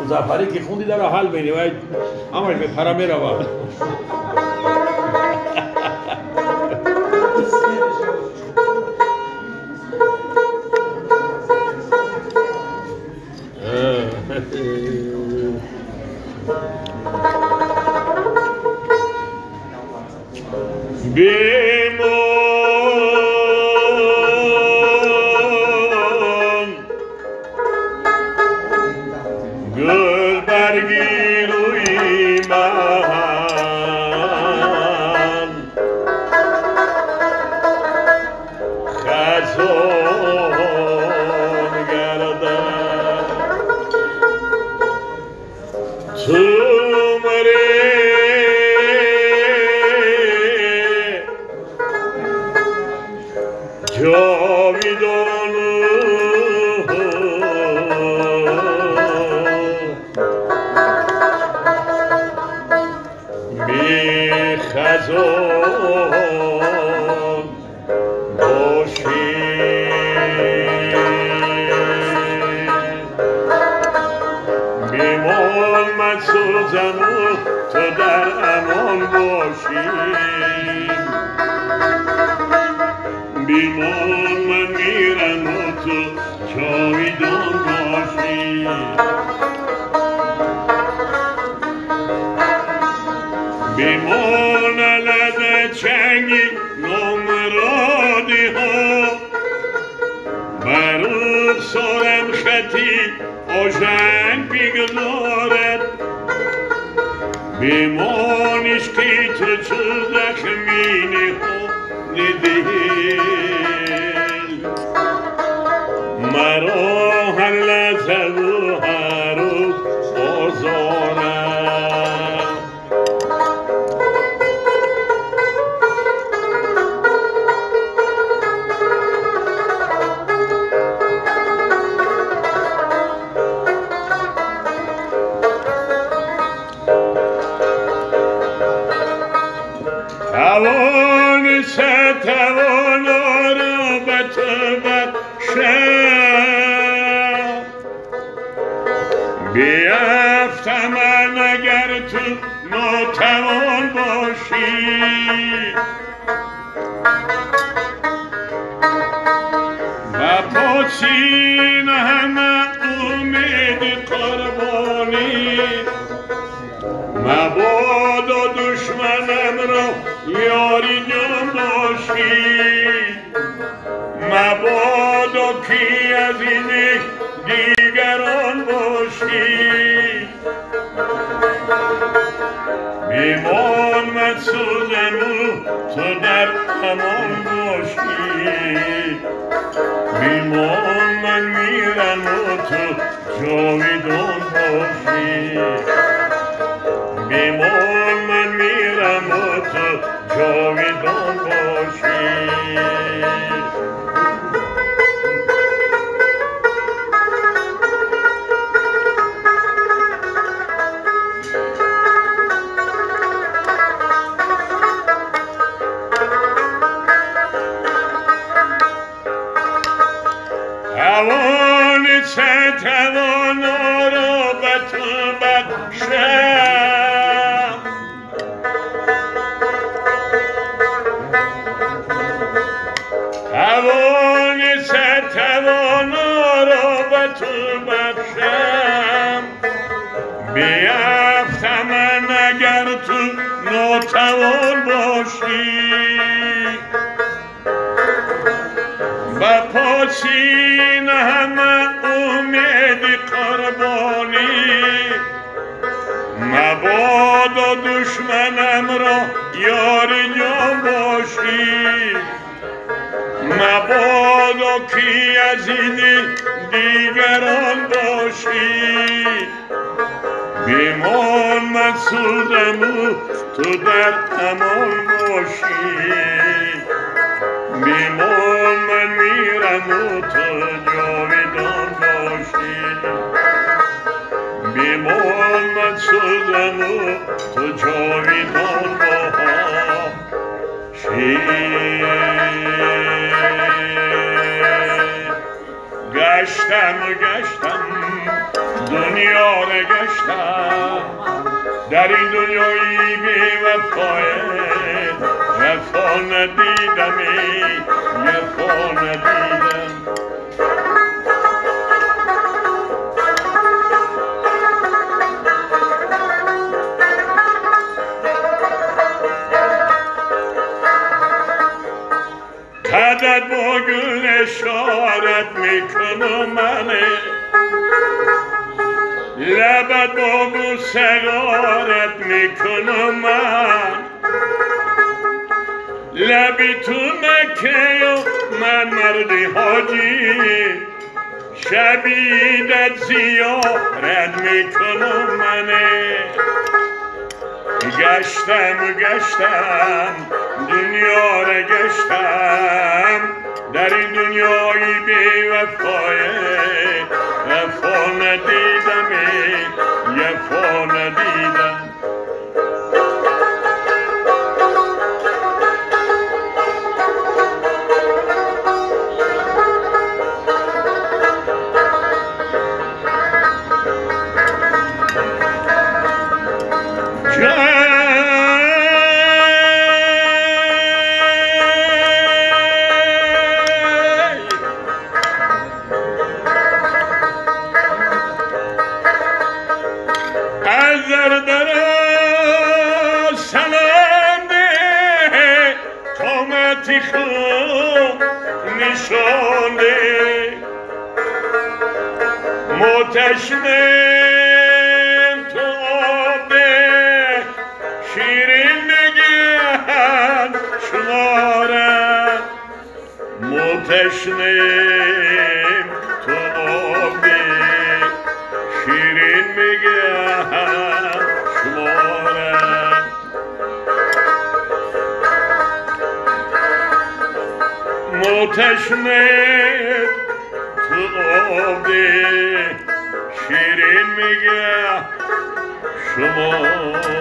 مظفری که خوندی در حال بینی و همش به پرا می روا بیمون گل برگی روی من خزان گردد تو جاویدان بی خزان باشی بیمان من سوزم و تو در امان باشی بیمان من میرم و تو جاویدان باشی بیمان لب چنگی نامرادی ها بر رخسارم خطی آژنگ بگذارد بیمانش که تو چو زخمینی ها ندهی مرا هر لحظه و هر روز آزارد توانا را به تو بخشم بیفتمن اگر تو ناتوان باشی و پاچین همه امید قربانی مبادا دشمنم را یاری جان باشی مبادا کی از این دیگران باشی بیمان من سوزم و تو در امان باشی بیمان من میرم و تو جاویدان باشی بیمان من میرم و تو جاویدان باشی توانا را به تو بخشم توانا را به تو بخشم بیفتمن اگر تو ناتوان باشی و پاچین همه امید قربانی مبادا دشمنم را یار جان باشی مبادا کی از این دیگران باشی بیمان مسعودم و تو در امان باشی بیمان من میرم و تو جاویدان باشی بیمان من شدم و تو جاویدان باشی گشتم دنیا را گشتم در این دنیایی بی وفای وفا ندیدم وفا ندیدم قدرت با گل اشارت میکنم منه لبت با بو سرارت میکنم من لبی تو مکه و من مردی حاجی شبیدت زیارت میکنم منه گشتم دنیا را گشتم در این دنیایی بی وفای وفا ندیدم وفا ندیدم متشنم تو آب شیرین میگن شمارم متشنم تو آب شیرین میگن شمارم متشنم تو آب شیرین میگه شما